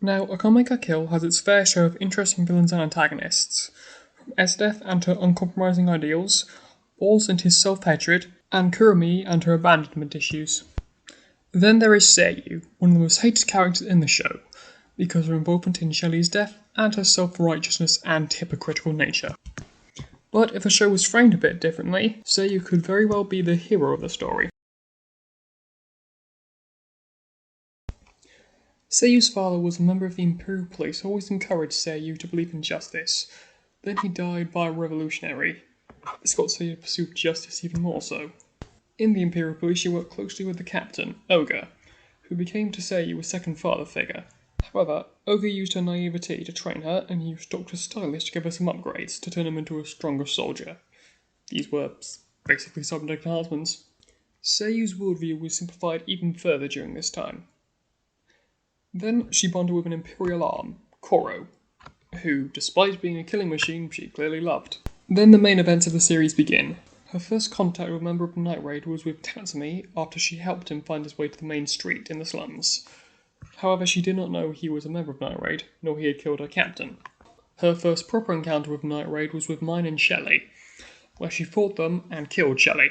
Now, Akame ga Kill has its fair share of interesting villains and antagonists, from Esdeath and her uncompromising ideals, Balls and his self-hatred, and Kurumi and her abandonment issues. Then there is Seryu, one of the most hated characters in the show, because of her involvement in Shelley's death and her self-righteousness and hypocritical nature. But if the show was framed a bit differently, Seryu could very well be the hero of the story. Seiyu's father was a member of the Imperial Police who always encouraged Seryu to believe in justice. Then he died by a revolutionary. This got Seryu to pursue justice even more so. In the Imperial Police, she worked closely with the captain, Oga, who became to Seryu a second father figure. However, Oga used her naivety to train her, and he used Dr. Stylish to give her some upgrades to turn him into a stronger soldier. These were basically cybernetic enhancements. Seiyu's worldview was simplified even further during this time. Then she bonded with an Imperial arm, Koro, who, despite being a killing machine, she clearly loved. Then the main events of the series begin. Her first contact with a member of the Night Raid was with Tatsumi after she helped him find his way to the main street in the slums. However, she did not know he was a member of Night Raid, nor he had killed her captain. Her first proper encounter with Night Raid was with Mine and Shelley, where she fought them and killed Shelley.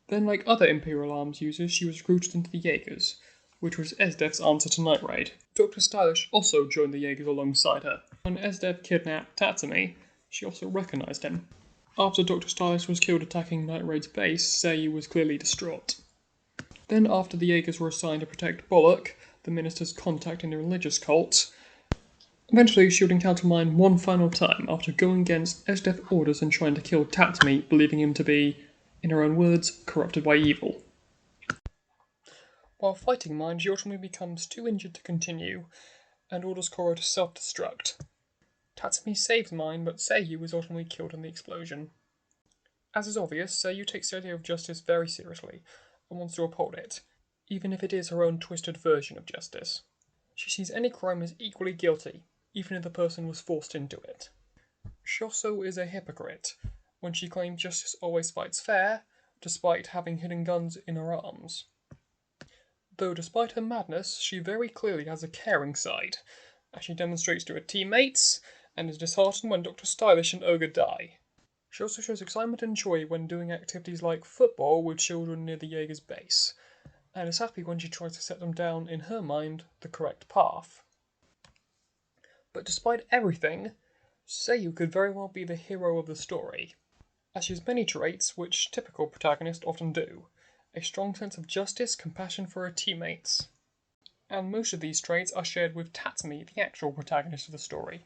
Then, like other Imperial Arms users, she was recruited into the Jaegers, which was Esdeath's answer to Night Raid. Dr. Stylish also joined the Jaegers alongside her. When Esdeath kidnapped Tatsumi, she also recognised him. After Dr. Stylish was killed attacking Night Raid's base, Seryu was clearly distraught. Then, after the Jaegers were assigned to protect Bullock, the minister's contact in the religious cult, eventually she would encounter Mine one final time after going against Esdeath's orders and trying to kill Tatsumi, believing him to be, in her own words, corrupted by evil. While fighting Mine, she ultimately becomes too injured to continue, and orders Koro to self-destruct. Tatsumi saves Mine, but Seryu is ultimately killed in the explosion. As is obvious, Seryu takes the idea of justice very seriously, and wants to uphold it, even if it is her own twisted version of justice. She sees any crime as equally guilty, even if the person was forced into it. She also is a hypocrite, when she claims justice always fights fair, despite having hidden guns in her arms. Though despite her madness, she very clearly has a caring side, as she demonstrates to her teammates, and is disheartened when Dr. Stylish and Ogre die. She also shows excitement and joy when doing activities like football with children near the Jaeger's base, and is happy when she tries to set them down, in her mind, the correct path. But despite everything, Seryu could very well be the hero of the story, as she has many traits which typical protagonists often do: a strong sense of justice, compassion for her teammates. And most of these traits are shared with Tatsumi, the actual protagonist of the story.